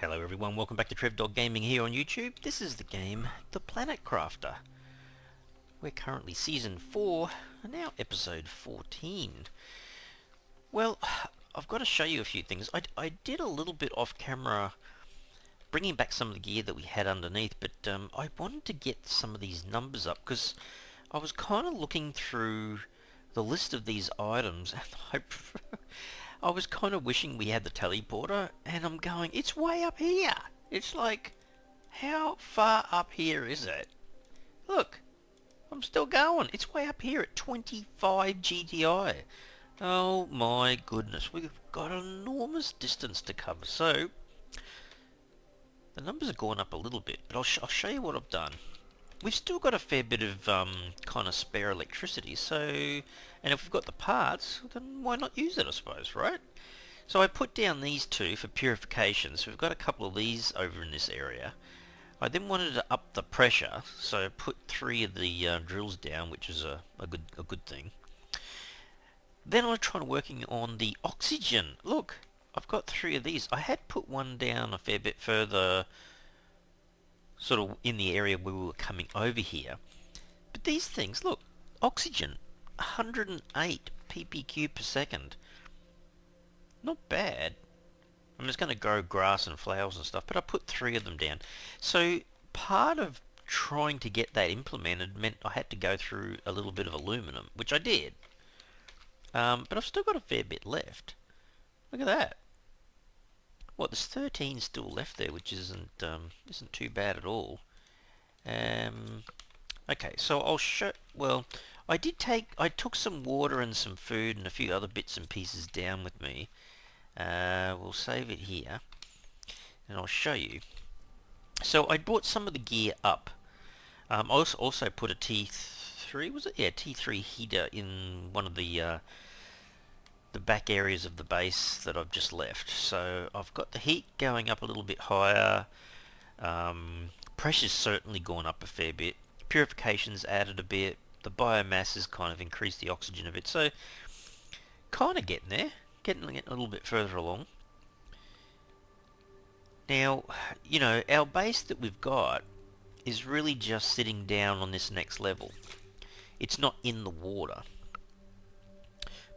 Hello everyone, welcome back to TrevDog Gaming here on YouTube. This is the game, The Planet Crafter. We're currently Season 4, and now Episode 14. Well, I've got to show you a few things. I did a little bit off camera, bringing back some of the gear that we had underneath, but I wanted to get some of these numbers up, because I was kind of looking through the list of these items, and I was kind of wishing we had the teleporter, and I'm going, it's way up here. It's like, how far up here is it? Look, I'm still going. It's way up here at 25 GTI. Oh my goodness, we've got an enormous distance to cover. So, the numbers have gone up a little bit, but I'll show you what I've done. We've still got a fair bit of kind of spare electricity, so, and if we've got the parts, then why not use it, I suppose, right? So I put down these two for purification, so we've got a couple of these over in this area. I then wanted to up the pressure, so I put 3 of the drills down, which is a good thing. Then I tried working on the oxygen. Look, I've got 3 of these. I had put one down a fair bit further, sort of in the area where we were coming over here. But these things, look, oxygen, 108 ppq per second. Not bad. I'm just going to grow grass and flowers and stuff, but I put 3 of them down. So part of trying to get that implemented meant I had to go through a little bit of aluminum, which I did. But I've still got a fair bit left. Look at that. What, there's 13 still left there, which isn't too bad at all. Okay, so I'll show. Well, I took some water and some food and a few other bits and pieces down with me. We'll save it here, and I'll show you. So I brought some of the gear up. I also put a T3, was it? Yeah, T3 heater in one of the back areas of the base that I've just left. So I've got the heat going up a little bit higher. Pressure's certainly gone up a fair bit. Purification's added a bit. The biomass has kind of increased the oxygen a bit. So kind of getting there. Getting a little bit further along. Now, you know, our base that we've got is really just sitting down on this next level. It's not in the water.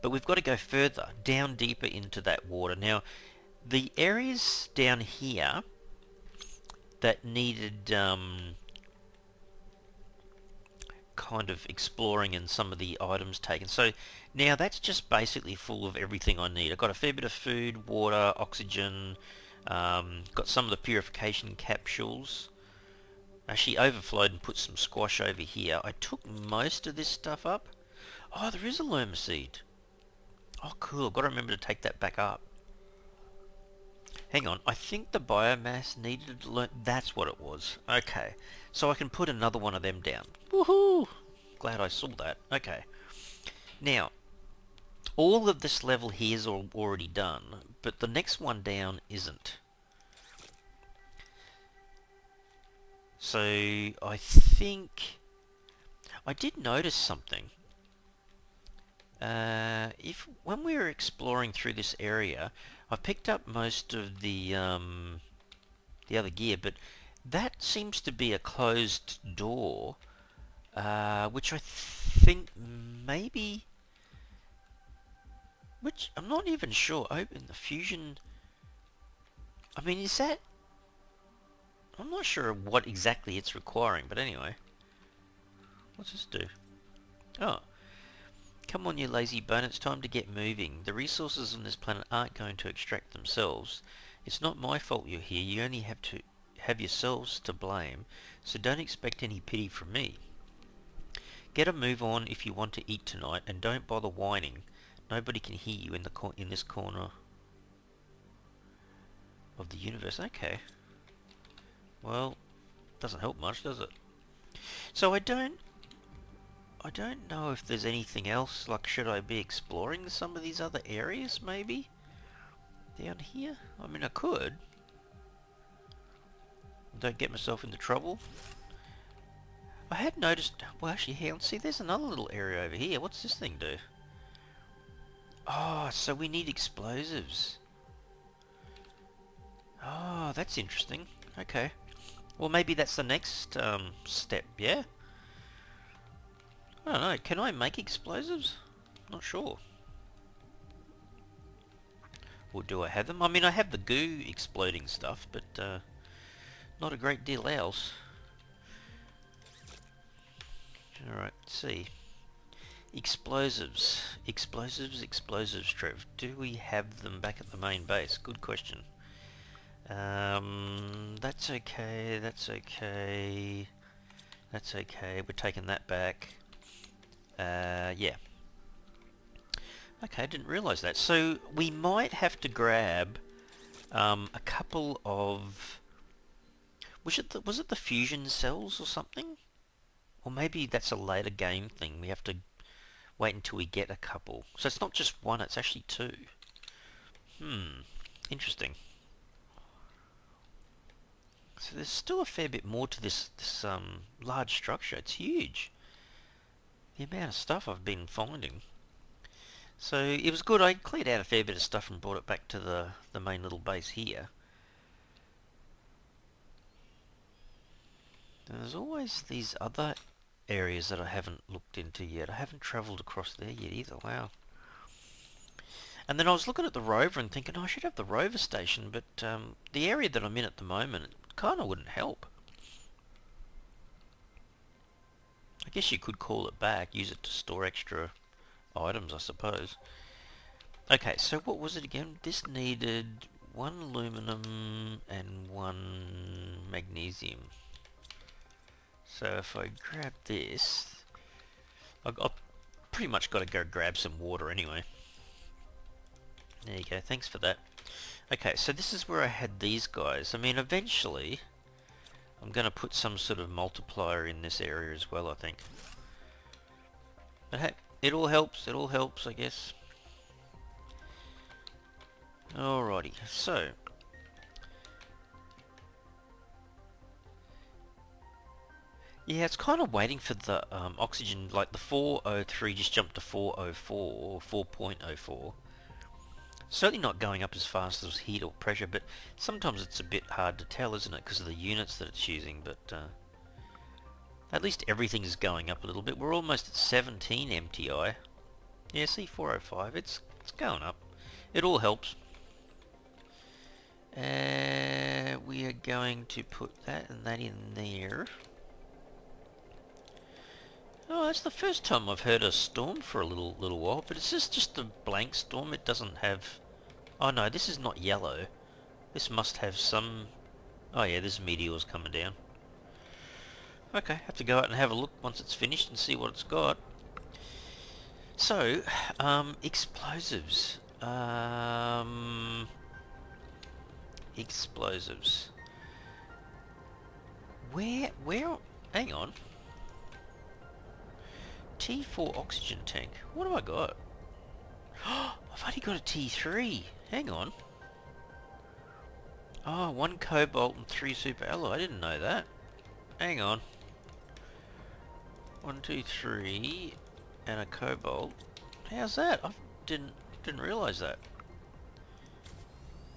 But we've got to go further, down deeper into that water. Now, the areas down here that needed kind of exploring and some of the items taken. So now that's just basically full of everything I need. I've got a fair bit of food, water, oxygen, got some of the purification capsules. Actually overflowed and put some squash over here. I took most of this stuff up. Oh, there is a lerma seed. Oh, cool. I've got to remember to take that back up. Hang on. I think the biomass needed to learn. That's what it was. Okay. So I can put another one of them down. Woohoo! Glad I saw that. Okay. Now, all of this level here is already done, but the next one down isn't. So I think I did notice something. When we were exploring through this area, I picked up most of the other gear, but that seems to be a closed door, which I think maybe, which I'm not even sure. Open the fusion. I mean, is that? I'm not sure what exactly it's requiring, but anyway. What's this do? Oh. Come on, you lazy bone, it's time to get moving. The resources on this planet aren't going to extract themselves. It's not my fault you're here, you only have yourselves to blame, so don't expect any pity from me. Get a move on if you want to eat tonight, and don't bother whining. Nobody can hear you in this corner of the universe. Okay. Well, doesn't help much, does it? So I don't know if there's anything else, like should I be exploring some of these other areas maybe? Down here? I mean, I could. Don't get myself into trouble. I had noticed, well actually here, let's see, there's another little area over here. What's this thing do? Oh, so we need explosives. Oh, that's interesting. Okay. Well, maybe that's the next step, yeah? I don't know. Can I make explosives? Not sure. Or do I have them? I mean, I have the goo exploding stuff, but not a great deal else. Alright, let's see. Explosives. Explosives, Trev. Do we have them back at the main base? Good question. That's okay, that's okay. That's okay, we're taking that back. Yeah. Okay, I didn't realise that. So we might have to grab a couple of... was it the fusion cells or something? Or maybe that's a later game thing. We have to wait until we get a couple. So it's not just one, it's actually two. Interesting. So there's still a fair bit more to this large structure. It's huge. The amount of stuff I've been finding. So it was good. I cleared out a fair bit of stuff and brought it back to the main little base here. And there's always these other areas that I haven't looked into yet. I haven't travelled across there yet either. Wow. And then I was looking at the rover and thinking, oh, I should have the rover station, but the area that I'm in at the moment kind of wouldn't help. I guess you could call it back, use it to store extra items, I suppose. Okay, so what was it again? This needed one aluminum and one magnesium. So if I grab this, I've pretty much got to go grab some water anyway. There you go, thanks for that. Okay, so this is where I had these guys. I mean, eventually, I'm going to put some sort of multiplier in this area as well, I think. But hey, it all helps, I guess. Alrighty, so... yeah, it's kind of waiting for the oxygen, like the 403 just jumped to 404 or 4.04. Certainly not going up as fast as heat or pressure, but sometimes it's a bit hard to tell, isn't it, because of the units that it's using, but at least everything is going up a little bit. We're almost at 17 MTI. Yeah, see, 405, it's going up. It all helps. We are going to put that and that in there. Oh, that's the first time I've heard a storm for a little while, but is this just a blank storm? It doesn't have... oh no, this is not yellow. This must have some... oh yeah, there's meteors coming down. Okay, have to go out and have a look once it's finished and see what it's got. So, explosives. Explosives. Where, hang on. T4 oxygen tank. What have I got? I've only got a T3. Hang on. Oh, 1 cobalt and 3 super alloy. I didn't know that. Hang on. 1, 2, 3, and a cobalt. How's that? I didn't realise that.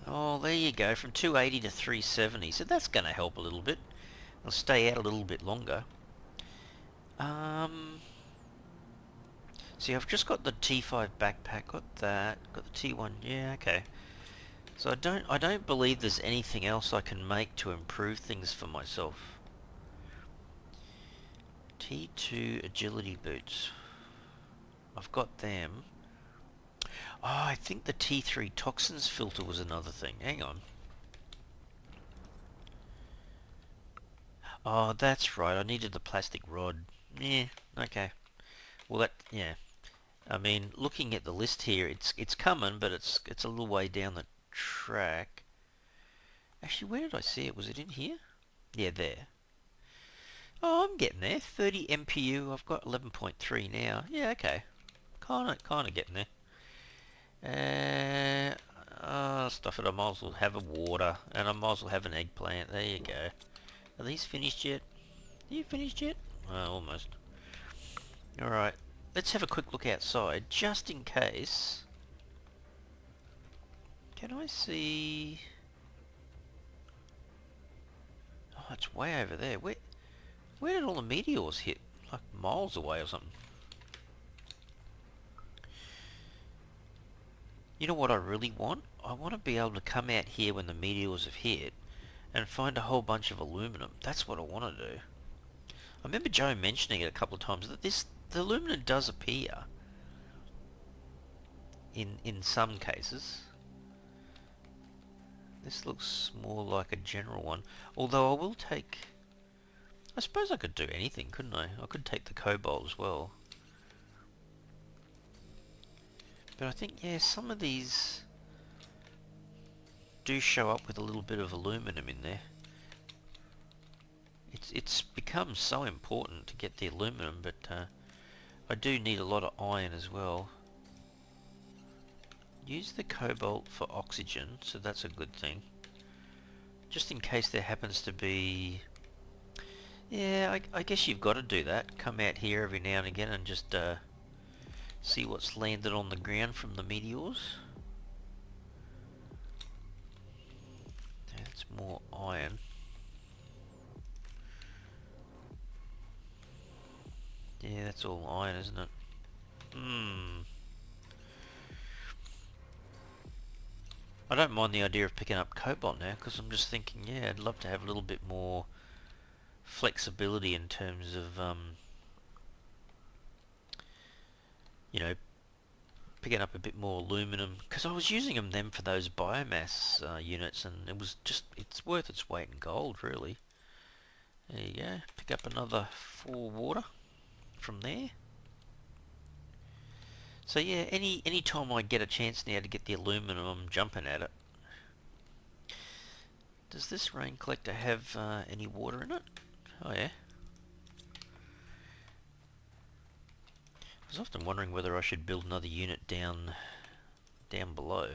Oh, there you go. From 280 to 370. So that's going to help a little bit. I'll stay out a little bit longer. See, I've just got the T5 backpack. Got that. Got the T1. Yeah, okay. So I don't believe there's anything else I can make to improve things for myself. T2 agility boots. I've got them. Oh, I think the T3 toxins filter was another thing. Hang on. Oh, that's right. I needed the plastic rod. Yeah, okay. Well, yeah. I mean, looking at the list here, it's coming, but it's a little way down the track. Actually, where did I see it? Was it in here? Yeah, there. Oh, I'm getting there. 30 MPU. I've got 11.3 now. Yeah, okay. Kind of getting there. Stuff it. I might as well have a water, and I might as well have an eggplant. There you go. Are these finished yet? Are you finished yet? Almost. Alright. Let's have a quick look outside, just in case. Can I see... it's way over there. Where did all the meteors hit? Like miles away or something. You know what I really want? I want to be able to come out here when the meteors have hit and find a whole bunch of aluminum. That's what I want to do. I remember Joe mentioning it a couple of times that the aluminum does appear in some cases. This looks more like a general one. Although I will take... I suppose I could do anything, couldn't I? I could take the cobalt as well. But I think, yeah, some of these do show up with a little bit of aluminum in there. It's become so important to get the aluminum, but I do need a lot of iron as well. Use the cobalt for oxygen, so that's a good thing. Just in case there happens to be... Yeah, I guess you've got to do that. Come out here every now and again and just see what's landed on the ground from the meteors. That's more iron. Yeah, that's all iron, isn't it? I don't mind the idea of picking up cobalt now, because I'm just thinking, yeah, I'd love to have a little bit more flexibility in terms of, you know, picking up a bit more aluminum, because I was using them then for those biomass units, and it's worth its weight in gold, really. There you go, pick up another 4 water from there. So yeah, any time I get a chance now to get the aluminum, I'm jumping at it. Does this rain collector have any water in it? Oh yeah. I was often wondering whether I should build another unit down below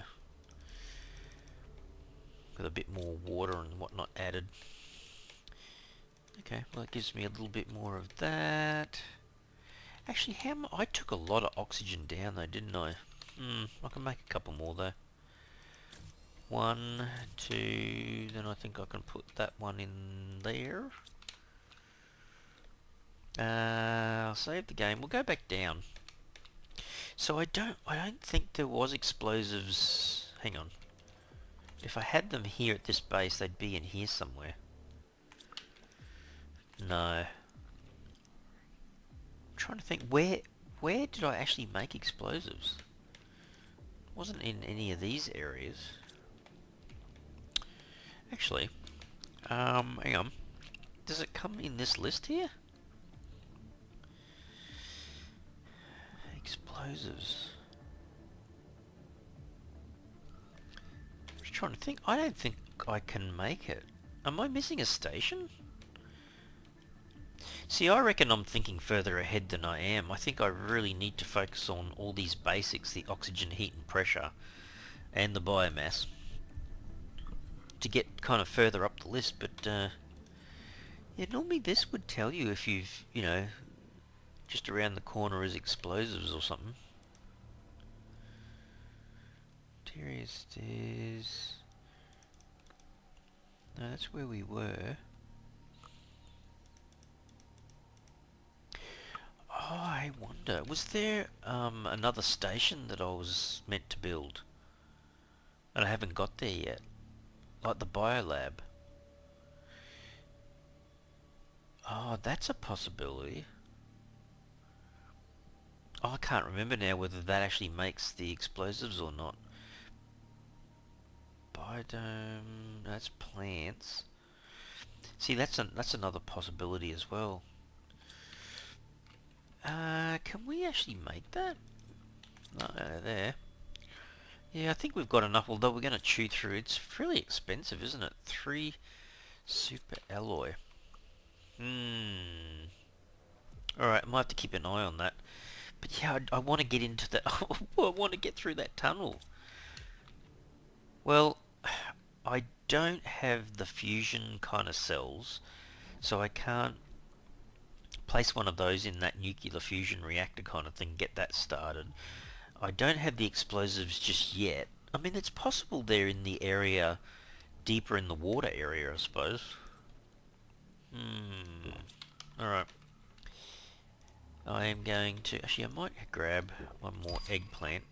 with a bit more water and whatnot added. Okay, well it gives me a little bit more of that. Actually, I took a lot of oxygen down though, didn't I? I can make a couple more though. 1, 2, then I think I can put that one in there. I'll save the game. We'll go back down. So I don't think there was explosives. Hang on. If I had them here at this base, they'd be in here somewhere. No. I'm trying to think, where did I actually make explosives? It wasn't in any of these areas. Actually, hang on. Does it come in this list here? Explosives. I'm just trying to think. I don't think I can make it. Am I missing a station? See, I reckon I'm thinking further ahead than I am. I think I really need to focus on all these basics, the oxygen, heat and pressure, and the biomass, to get kind of further up the list. But yeah, normally this would tell you if you've, just around the corner is explosives or something. Interior stairs. No, that's where we were. Oh, I wonder, was there another station that I was meant to build and I haven't got there yet? Like the biolab. Oh, that's a possibility. Oh, I can't remember now whether that actually makes the explosives or not. Biodome, that's plants. See, that's another possibility as well. Can we actually make that? No, there. Yeah, I think we've got enough, although we're going to chew through. It's fairly expensive, isn't it? 3 super alloy. Alright, I might have to keep an eye on that. But yeah, I want to get into that. I want to get through that tunnel. Well, I don't have the fusion kind of cells, so I can't place one of those in that nuclear fusion reactor kind of thing, get that started. I don't have the explosives just yet. I mean, it's possible they're in the area deeper in the water area, I suppose. Alright. I am going to... Actually, I might grab one more eggplant.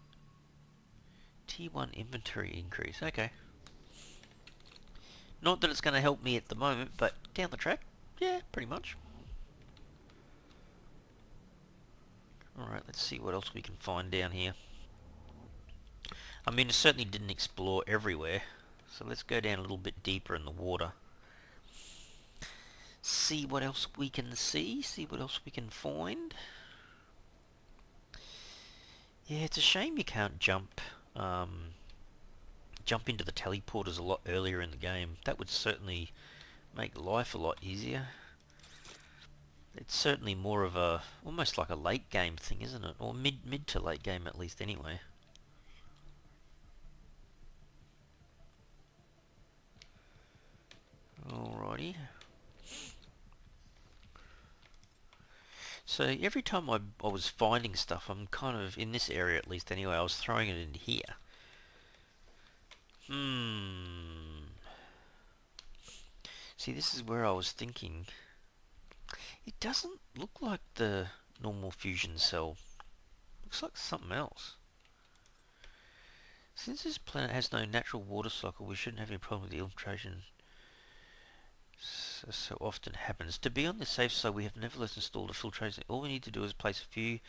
Tier 1 inventory increase. Okay. Not that it's going to help me at the moment, but down the track, yeah, pretty much. Alright, let's see what else we can find down here. I mean, I certainly didn't explore everywhere, so let's go down a little bit deeper in the water. See what else we can see what else we can find. Yeah, it's a shame you can't jump into the teleporters a lot earlier in the game. That would certainly make life a lot easier. It's certainly more of a, almost like a late game thing, isn't it? Or mid to late game at least anyway. Alrighty. So every time I was finding stuff, I'm kind of, in this area at least anyway, I was throwing it in here. See, this is where I was thinking. It doesn't look like the normal fusion cell. Looks like something else. Since this planet has no natural water cycle, we shouldn't have any problem with the infiltration. So often happens. To be on the safe side, we have nevertheless installed a filtration. All we need to do is place a few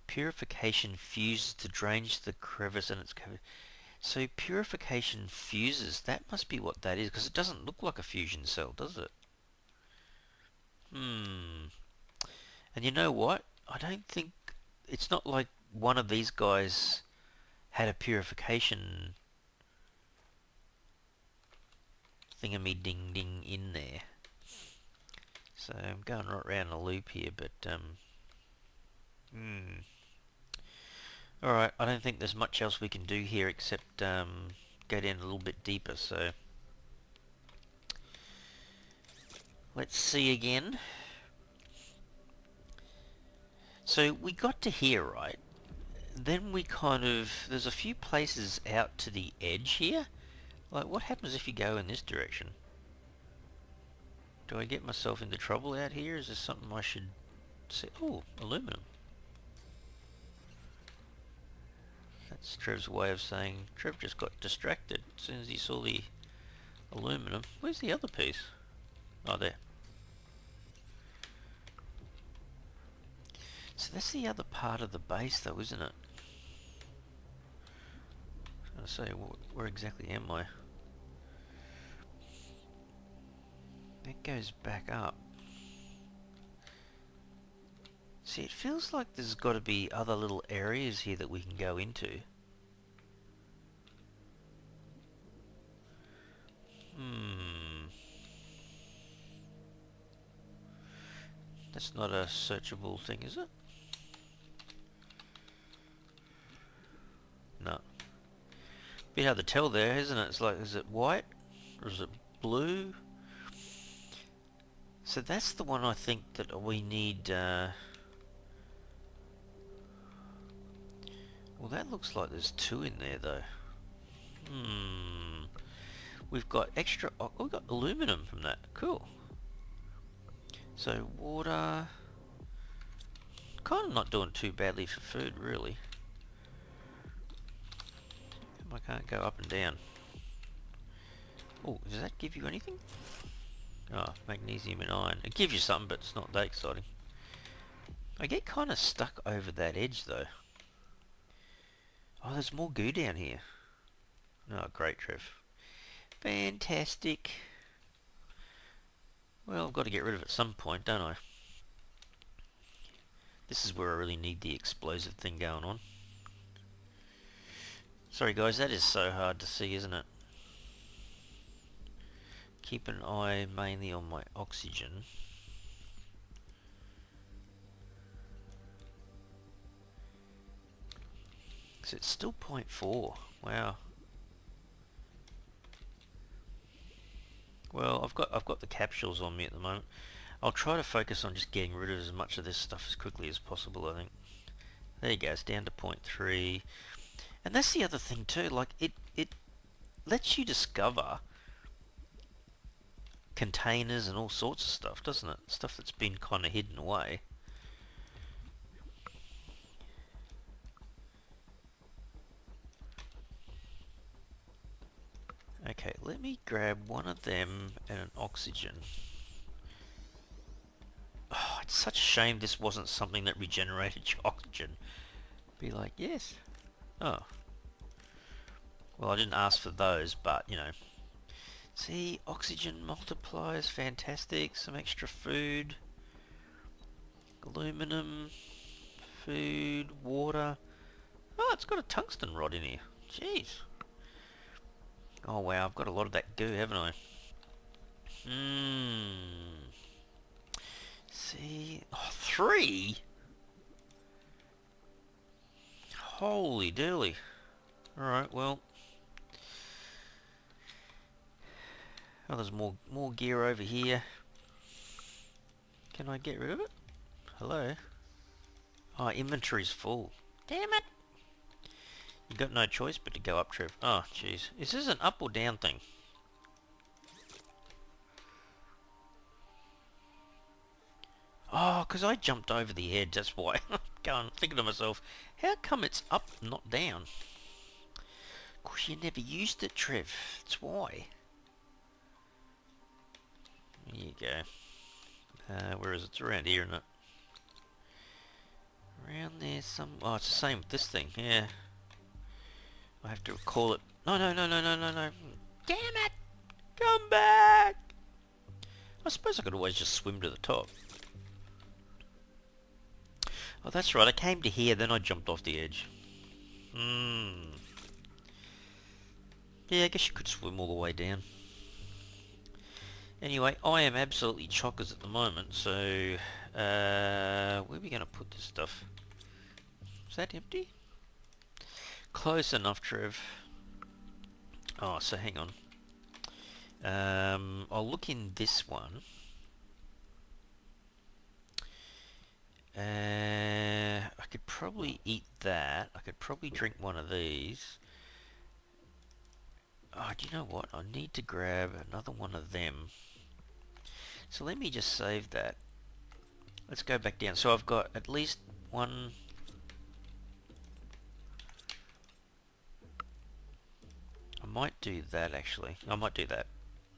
purification fuses to drain the crevice and its covered. So purification fuses, that must be what that is, because it doesn't look like a fusion cell, does it? And you know what? I don't think, it's not like one of these guys had a purification thingamy ding ding in there. So I'm going right around the loop here, but Alright, I don't think there's much else we can do here except go down a little bit deeper, so let's see again. So we got to here, right? Then we kind of, there's a few places out to the edge here. Like, what happens if you go in this direction? Do I get myself into trouble out here? Is this something I should see? Oh, aluminum. That's Trev's way of saying Trev just got distracted as soon as he saw the aluminum. Where's the other piece? Oh, there. So that's the other part of the base though, isn't it? I was going to say, where exactly am I? That goes back up. See, it feels like there's got to be other little areas here that we can go into. That's not a searchable thing, is it? No. Bit hard to tell there, isn't it? It's like, is it white? Or is it blue? So that's the one I think that we need, well, that looks like there's two in there, though. We've got extra... Oh, we've got aluminum from that. Cool. So, water... Kind of not doing too badly for food, really. I can't go up and down. Oh, does that give you anything? Oh, magnesium and iron. It gives you something, but it's not that exciting. I get kind of stuck over that edge, though. Oh, there's more goo down here. Oh, great, Trev. Fantastic. Well, I've got to get rid of it at some point, don't I? This is where I really need the explosive thing going on. Sorry guys, that is so hard to see, isn't it? Keep an eye mainly on my oxygen. So it's still 0.4. Wow. Well, I've got the capsules on me at the moment. I'll try to focus on just getting rid of as much of this stuff as quickly as possible, I think. There you go, it's down to 0.3. And that's the other thing too, like it lets you discover containers and all sorts of stuff, doesn't it? Stuff that's been kind of hidden away. Okay, let me grab one of them and an oxygen. Oh, it's such a shame this wasn't something that regenerated your oxygen. Be like, yes. Oh. Well, I didn't ask for those, but, you know. See, oxygen multipliers, fantastic. Some extra food. Aluminum. Food. Water. Oh, it's got a tungsten rod in here. Jeez. Oh, wow, I've got a lot of that goo, haven't I? See? Oh, 3? Holy dooly. Alright, well. Oh, there's more gear over here. Can I get rid of it? Hello? Oh, inventory's full. Damn it! You got no choice but to go up, Trev. Oh, jeez. Is this an up or down thing? Oh, because I jumped over the edge, that's why. Going thinking to myself, how come it's up, not down? Of course, you never used it, Trev. That's why. There you go. Where is it? It's around here, isn't it? Around there some... Oh, it's the same with this thing, yeah. I have to recall it. No, no, no, no, no, no, no. Damn it! Come back! I suppose I could always just swim to the top. Oh, that's right. I came to here, then I jumped off the edge. Yeah, I guess you could swim all the way down. Anyway, I am absolutely chockers at the moment, so... where are we going to put this stuff? Is that empty? Close enough, Trev. Oh, so hang on. I'll look in this one. I could probably eat that. I could probably drink one of these. Oh, do you know what? I need to grab another one of them. So let me just save that. Let's go back down. So I've got at least one... I might do that actually. I might do that.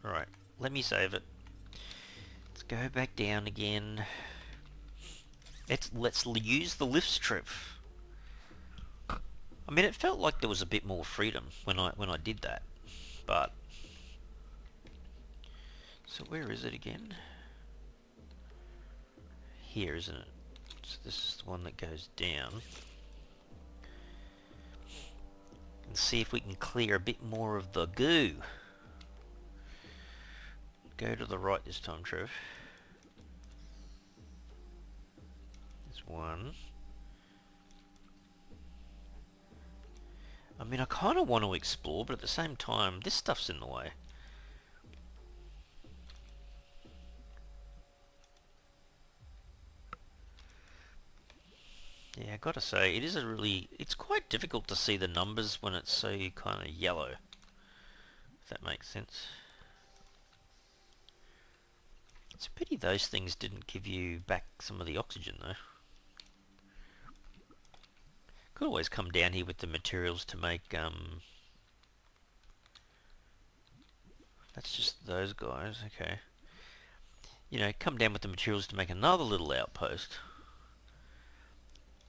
Alright, let me save it. Let's go back down again. Let's use the lift strip. I mean, it felt like there was a bit more freedom when I did that, but... So where is it again? Here, isn't it? So this is the one that goes down. And see if we can clear a bit more of the goo. Go to the right this time, Trev. There's one. I mean, I kind of want to explore, but at the same time, this stuff's in the way. Yeah, I gotta say, it's quite difficult to see the numbers when it's so kind of yellow. If that makes sense. It's a pity those things didn't give you back some of the oxygen, though. Could always come down here with the materials to make, that's just those guys, okay. You know, come down with the materials to make another little outpost.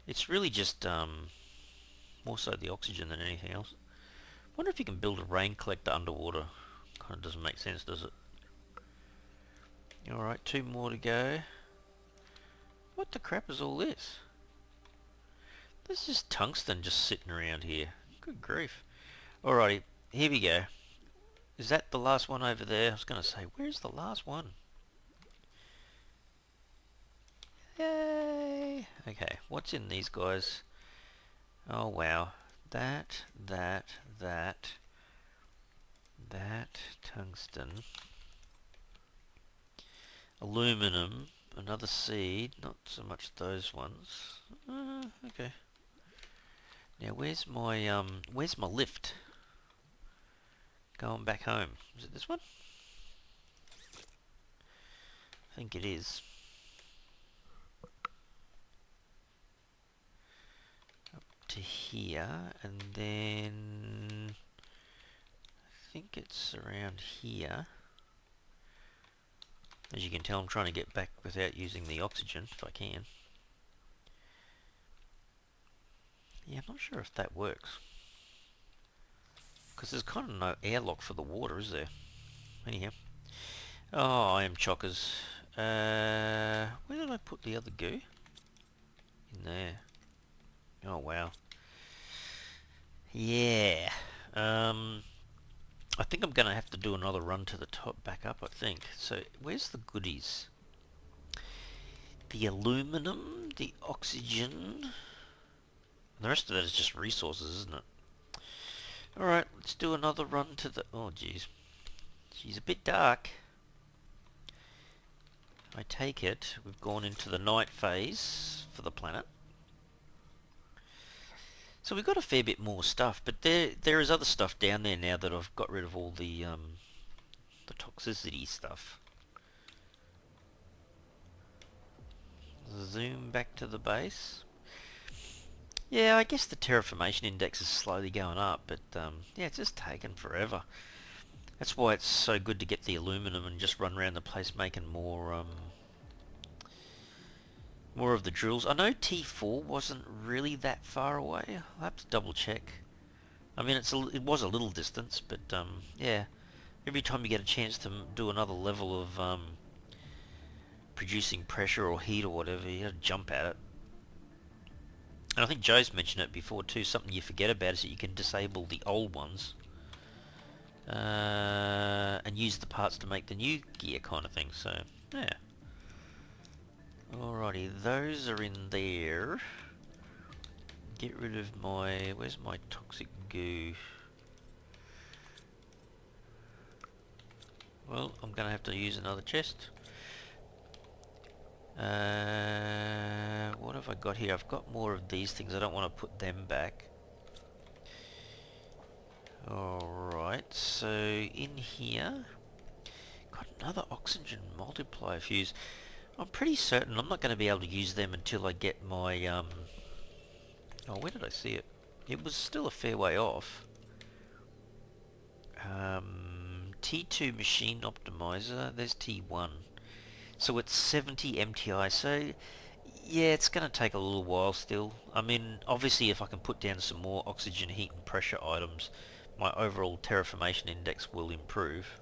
It's really just, more so the oxygen than anything else. Wonder if you can build a rain collector underwater. Kind of doesn't make sense, does it? Alright, 2 more to go. What the crap is all this? This is tungsten just sitting around here. Good grief. Alrighty, here we go. Is that the last one over there? I was going to say, where's the last one? Yay! Okay, what's in these guys? Oh wow. That, tungsten. Aluminum, another seed, not so much those ones. Okay. Now where's my lift? Going back home. Is it this one? I think it is. Up to here, and then I think it's around here. As you can tell, I'm trying to get back without using the oxygen, if I can. Yeah, I'm not sure if that works. Because there's kind of no airlock for the water, is there? Anyhow. Oh, I am chockers. Where did I put the other goo? In there. Oh, wow. Yeah. I think I'm going to have to do another run to the top, back up, I think. So, where's the goodies? The aluminum, the oxygen. The rest of that is just resources, isn't it? Alright, let's do another run to the... Oh, jeez. She's a bit dark. I take it we've gone into the night phase for the planet. So we've got a fair bit more stuff, but there is other stuff down there now that I've got rid of all the toxicity stuff. Zoom back to the base. Yeah, I guess the terraformation index is slowly going up, but yeah, it's just taken forever. That's why it's so good to get the aluminum and just run around the place making more of the drills. I know T4 wasn't really that far away. I'll have to double check. I mean, it was a little distance, but yeah. Every time you get a chance to do another level of producing pressure or heat or whatever, you gotta jump at it. And I think Joe's mentioned it before too. Something you forget about is that you can disable the old ones and use the parts to make the new gear kind of thing. So yeah. Alrighty, those are in there. Get rid of my... Where's my toxic goo? Well, I'm going to have to use another chest. What have I got here? I've got more of these things. I don't want to put them back. Alright, so in here... Got another oxygen multiplier fuse. I'm pretty certain I'm not going to be able to use them until I get my... Oh, where did I see it? It was still a fair way off. T2 machine optimizer. There's T1. So it's 70 MTI. So yeah, it's going to take a little while still. I mean, obviously if I can put down some more oxygen, heat and pressure items, my overall terraformation index will improve.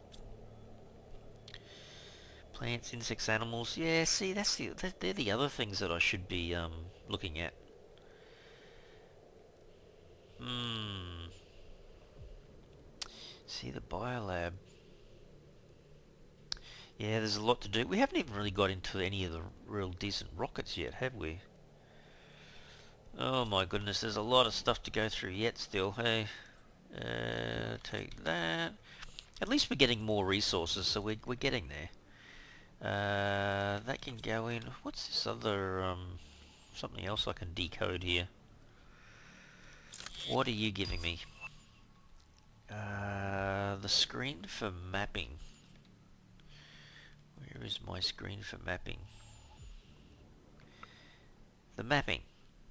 Plants, insects, animals. Yeah, see, they're the other things that I should be looking at. See the biolab. Yeah, there's a lot to do. We haven't even really got into any of the real decent rockets yet, have we? Oh my goodness, there's a lot of stuff to go through yet still. Hey, take that. At least we're getting more resources, so we're getting there. That can go in. What's this other, something else I can decode here? What are you giving me? The screen for mapping. Where is my screen for mapping? The mapping.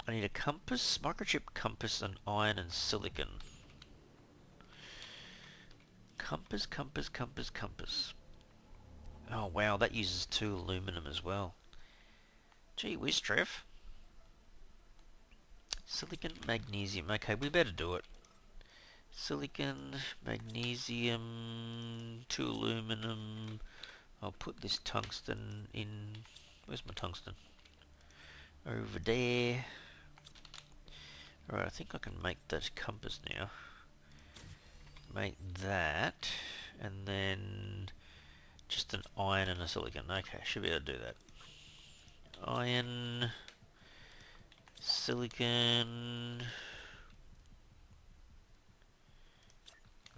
I need a compass, microchip compass, and iron and silicon. Compass, compass, compass, compass. Oh wow, that uses 2 aluminum as well. Gee whiz, Trev. Silicon, magnesium. Okay, we better do it. Silicon, magnesium, 2 aluminum. I'll put this tungsten in... Where's my tungsten? Over there. Alright, I think I can make that compass now. Make that. And then... just an iron and a silicon. Okay, should be able to do that. Iron... silicon...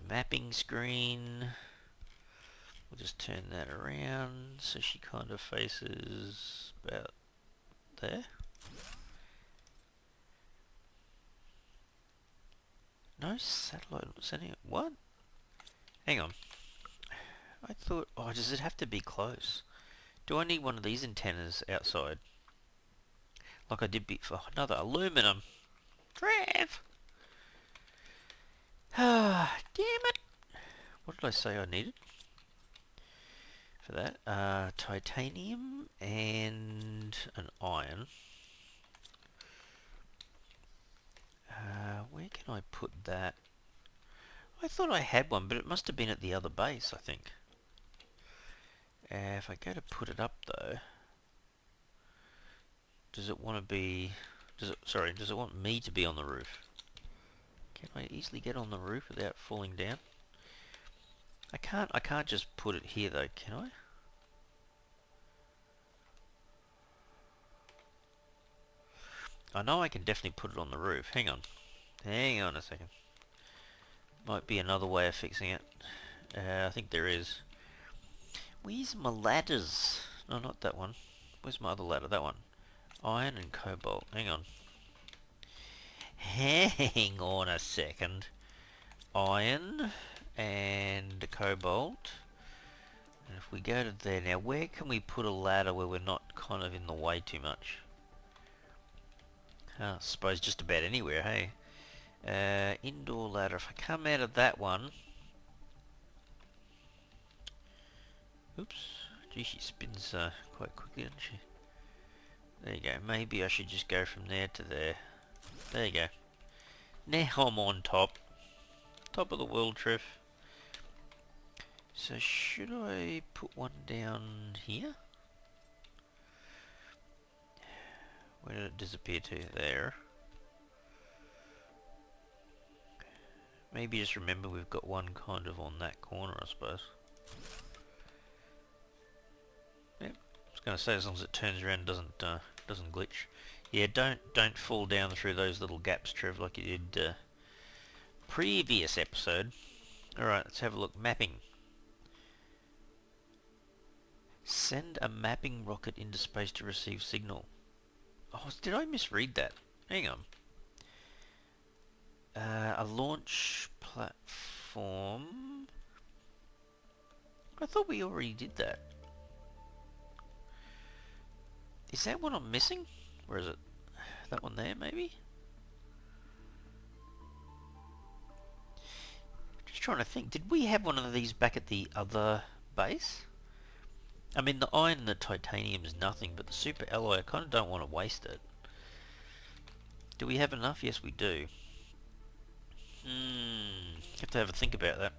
mapping screen. We'll just turn that around so she kind of faces about there. No satellite sending it. What? Hang on. I thought. Oh, does it have to be close? Do I need one of these antennas outside? Like I did for another aluminum. Trev! Ah, damn it! What did I say I needed for that? Titanium and an iron. Where can I put that? I thought I had one, but it must have been at the other base, I think. If I go to put it up though, does it want to be... does it want me to be on the roof? Can I easily get on the roof without falling down? I can't just put it here though, can I? I know I can definitely put it on the roof. Hang on. Hang on a second. Might be another way of fixing it. I think there is. Where's my ladders? No, not that one. Where's my other ladder? That one. Iron and cobalt. Hang on. Hang on a second. Iron and cobalt. And if we go to there now, where can we put a ladder where we're not kind of in the way too much? I suppose just about anywhere, hey? Indoor ladder. If I come out of that one... Oops. Gee, she spins quite quickly, doesn't she? There you go. Maybe I should just go from there to there. There you go. Now I'm on top. Top of the world, Trev. So should I put one down here? Where did it disappear to? There. Maybe just remember we've got one kind of on that corner, I suppose. Yep. I was going to say, as long as it turns around and doesn't glitch. Yeah, don't fall down through those little gaps, Trev, like you did previous episode. Alright, let's have a look. Mapping. Send a mapping rocket into space to receive signal. Oh, did I misread that? Hang on. A launch platform. I thought we already did that. Is that one I'm missing? Or is it that one there, maybe? Just trying to think. Did we have one of these back at the other base? I mean, the iron and the titanium is nothing, but the super alloy, I kind of don't want to waste it. Do we have enough? Yes, we do. Have to have a think about that.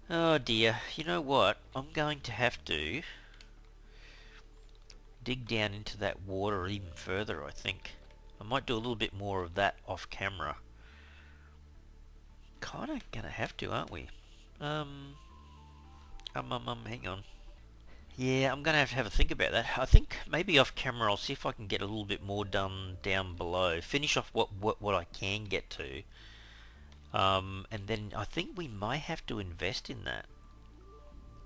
Oh dear. You know what? I'm going to have to dig down into that water even further, I think. I might do a little bit more of that off camera. Kinda gonna have to, aren't we? Hang on. Yeah, I'm gonna have to think about that. I think maybe off camera I'll see if I can get a little bit more done down below. Finish off what I can get to. And then I think we might have to invest in that.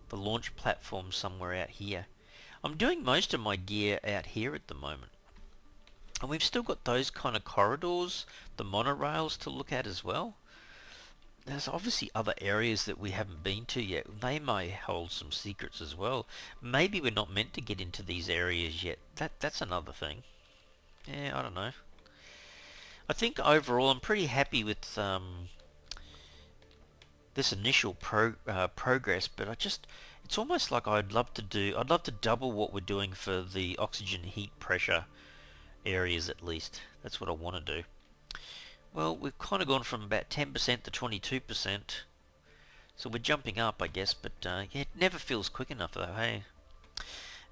The launch platform somewhere out here. I'm doing most of my gear out here at the moment. And we've still got those kind of corridors, the monorails to look at as well. There's obviously other areas that we haven't been to yet. They may hold some secrets as well. Maybe we're not meant to get into these areas yet. That's another thing. Yeah, I don't know. I think overall I'm pretty happy with this initial progress, but it's almost like I'd love to double what we're doing for the oxygen heat pressure areas at least. That's what I want to do. Well, we've kind of gone from about 10% to 22%, so we're jumping up, I guess, but yeah, it never feels quick enough though, hey?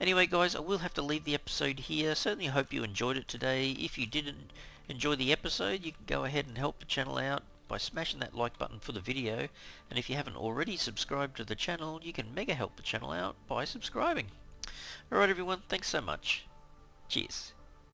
Anyway, guys, I will have to leave the episode here. Certainly hope you enjoyed it today. If you didn't enjoy the episode, you can go ahead and help the channel out by smashing that like button for the video, and if you haven't already subscribed to the channel, you can mega help the channel out by subscribing. Alright everyone, thanks so much. Cheers.